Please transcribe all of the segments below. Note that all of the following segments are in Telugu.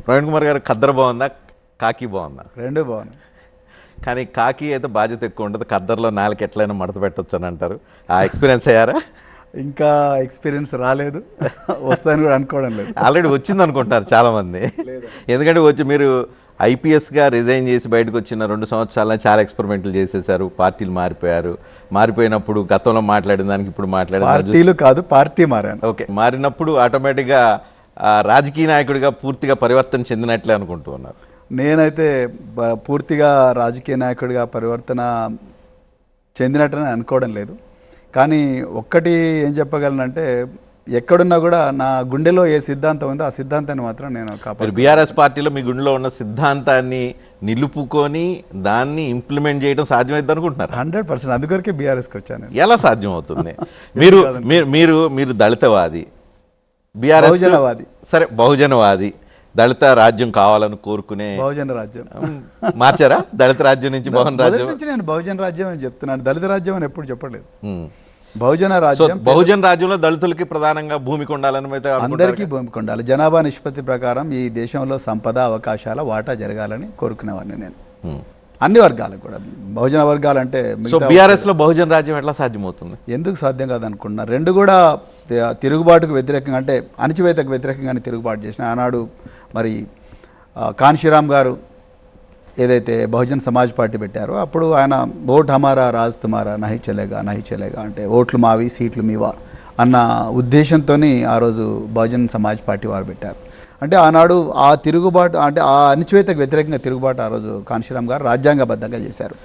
ప్రవీణ్ కుమార్ గారు ఖద్దరు బాగుందా, కాకి బాగుందా? రెండు బాగున్నాయి. కానీ కాకి అయితే బాధ్యత ఎక్కువ ఉంటుంది, ఖద్దరులో నాలుగు ఎట్లయినా మడత పెట్టొచ్చు అని అంటారు. ఆ ఎక్స్పీరియన్స్ అయ్యారా? ఇంకా ఎక్స్పీరియన్స్ రాలేదు, వస్తాయని కూడా అనుకోవడం లేదు. ఆల్రెడీ వచ్చింది అనుకుంటున్నారు చాలామంది. ఎందుకంటే వచ్చి మీరు ఐపీఎస్గా రిజైన్ చేసి బయటకు వచ్చిన 2 సంవత్సరాల చాలా ఎక్స్పెరిమెంట్లు చేసేసారు, పార్టీలు మారిపోయినప్పుడు గతంలో మాట్లాడిన దానికి ఇప్పుడు పార్టీలు కాదు, పార్టీ మారాను. ఓకే, మారినప్పుడు ఆటోమేటిక్గా రాజకీయ నాయకుడిగా పూర్తిగా పరివర్తన చెందినట్లే అనుకుంటూ ఉన్నారు. నేనైతే పూర్తిగా రాజకీయ నాయకుడిగా పరివర్తన చెందినట్టని అనుకోవడం లేదు. కానీ ఒక్కటి ఏం చెప్పగలనంటే, ఎక్కడున్నా కూడా నా గుండెలో ఏ సిద్ధాంతం ఉందో ఆ సిద్ధాంతాన్ని మాత్రం నేను కాపాడు. బీఆర్ఎస్ పార్టీలో మీ గుండెలో ఉన్న సిద్ధాంతాన్ని నిలుపుకొని దాన్ని ఇంప్లిమెంట్ చేయడం సాధ్యమైంది అనుకుంటున్నారు? 100%. అందుకొరకే బీఆర్ఎస్కి వచ్చాను. ఎలా సాధ్యం అవుతుంది? మీరు మీరు మీరు దళితవాది, బీఆర్ఎస్ బహుజనవాది. సరే, బహుజనవాది, దళిత రాజ్యం కావాలని కోరుకునే బహుజన రాజ్యం మార్చారా? దళిత రాజ్యం నుంచి బహుజన రాజ్యం నుంచి నేను బహుజన రాజ్యం అని చెప్తున్నాను, దళిత రాజ్యం అని ఎప్పుడు చెప్పలేదు. బహుజన రాజ్యం, బహుజన రాజ్యంలో దళితులకి ప్రధానంగా భూమికి ఉండాలని అయితే అందరికీ భూమికి ఉండాలి. జనాభా నిష్పత్తి ప్రకారం ఈ దేశంలో సంపద అవకాశాల వాటా జరగాలని కోరుకునేవాడిని నేను, అన్ని వర్గాలకు కూడా. బహుజన వర్గాలు అంటే బీఆర్ఎస్లో బహుజన రాజ్యం ఎట్లా సాధ్యమవుతుంది? ఎందుకు సాధ్యం కాదనుకుంటున్నా? రెండు కూడా తిరుగుబాటుకు వ్యతిరేకంగా, అంటే అణచివేతకు వ్యతిరేకంగానే తిరుగుబాటు చేసిన. ఆనాడు మరి కాన్షీరామ్ గారు ఏదైతే బహుజన్ సమాజ్ పార్టీ పెట్టారో అప్పుడు ఆయన ఓట్ హమారా రాజ్ తుమారా నహి చలేగా అంటే ఓట్లు మావి సీట్లు మీవా అన్న ఉద్దేశంతో ఆ రోజు బహుజన్ సమాజ్ పార్టీ వారు పెట్టారు. అంటే ఆనాడు ఆ తిరుగుబాటు, అంటే ఆ అణచివేతకు వ్యతిరేకంగా తిరుగుబాటు ఆ రోజు కాన్షీరామ్ గారు రాజ్యాంగబద్ధంగా చేశారు.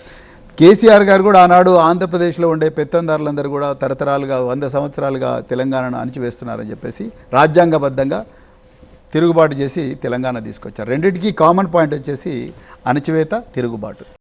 కేసీఆర్ గారు కూడా ఆనాడు ఆంధ్రప్రదేశ్లో ఉండే పెత్తందారులందరూ కూడా తరతరాలుగా 100 సంవత్సరాలుగా తెలంగాణను అణచివేస్తున్నారని చెప్పేసి రాజ్యాంగబద్ధంగా తిరుగుబాటు చేసి తెలంగాణ తీసుకొచ్చారు. రెండింటికి కామన్ పాయింట్ వచ్చేసి అణచివేత, తిరుగుబాటు.